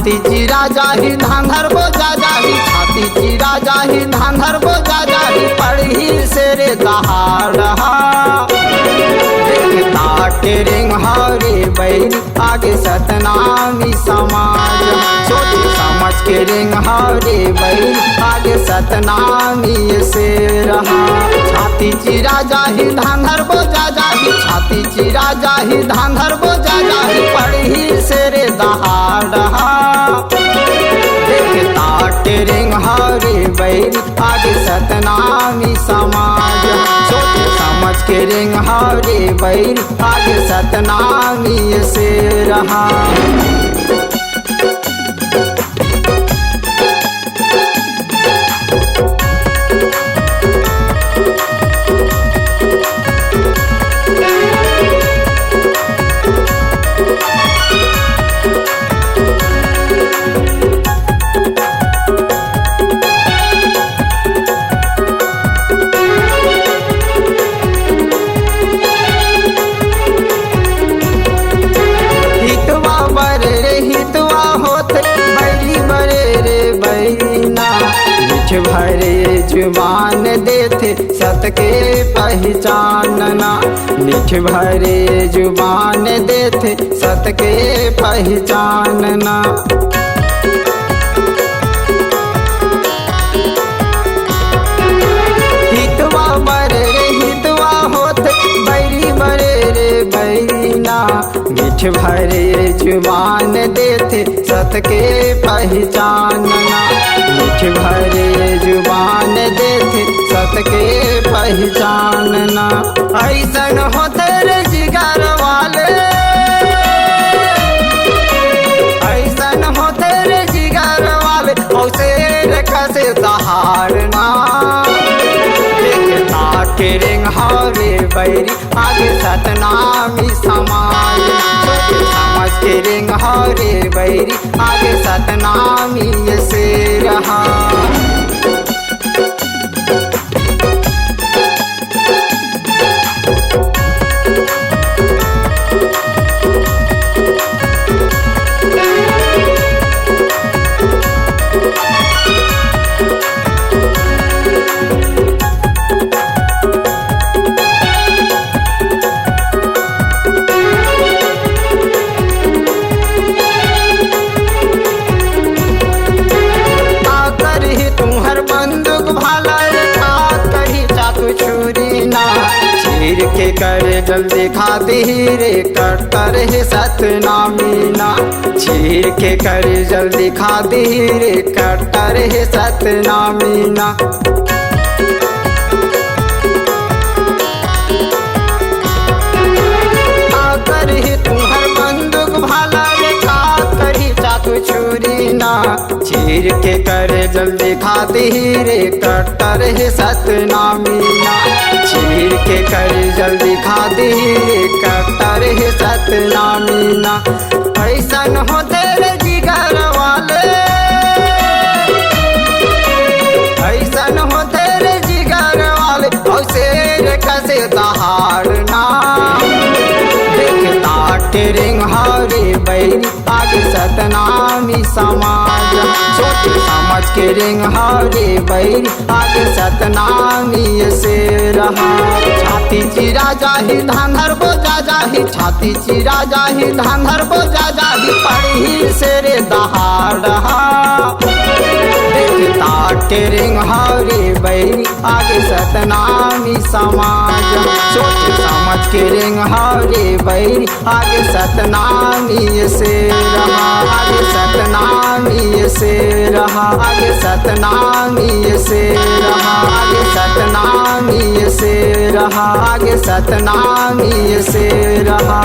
छाती चिरा जाही धांधर बोझा जाही, छाती चिरा जाही धांधर बोझा जाही, पढ़ी से रे दहाड़ के रिंग हरे बैरी आगे सतनामी समाज, सोच समझ के रिंग हरे बैरी आगे सतनामी से रहा। छाती चिरा जाही धांधर बोझा जाही, छाती चिरा जाही धांधर बोझा जाही, पढ़ी से रे दहाड़ के रिंग हरे बैरी आगे सतनामी समाज, सोच समझ के रिंग हरे बैरी आगे सतनामी से रहा। भरे जुबान देते सत के पहचानना, निठ भरे जुबान देते सत के पहचानना। हितवा बरे रे हितवा होते बैरी बरे रे बैरीना, मिठ भरे जुबान देते सत के पहचानना, मिठ भरे जुबान देते सत के पहचानना। ऐसन होते रे जिगर वाले, ऐसन होते रे जिगर वाले, औसे कसे दहाड़ना के रिंग हरे बैरी आगे सतनामी समाज, सोच समझ के रिंग हरे बैरी आगे सतनामी से रहा। के करे जल्दी खाती रे कट्टर है सतनामी ना, छीर के करे जल्दी खाती रे कट्टर है सतनामी ना। आकर ही तुम्हार बंदूक भाला रे खाकर ही चाकू छुरी ना, चीर के करे जल्दी खाती रे कट्टर है सतनामी ना, चीर के करे जल्दी खाती रे कट्टर है सतनामी ना। ऐसन होते रे जिगर वाले, ऐसन होते रे जिगर वाले, औसे कसे दहाड़ना के रिंग हरे बैरी आगे सतनामी समाज, सोच समझ के रिंग हरे बैरी आगे सतनामी से रहा। छाती चिरा जाही धांधर बोझा जाही, छाती चिरा जाही धांधर बोझा जाही, पढ़ी से रे दहाड़ के रिंग हरे बैरी आगे सतनामी समाज, सोच समझ के रिंग हरे बैरी आगे सतनामी से रहा, आगे सतनामी से रहा, आगे सतनामी से रहा, आगे सतनामी से रहा, आगे सतनामी से रहा।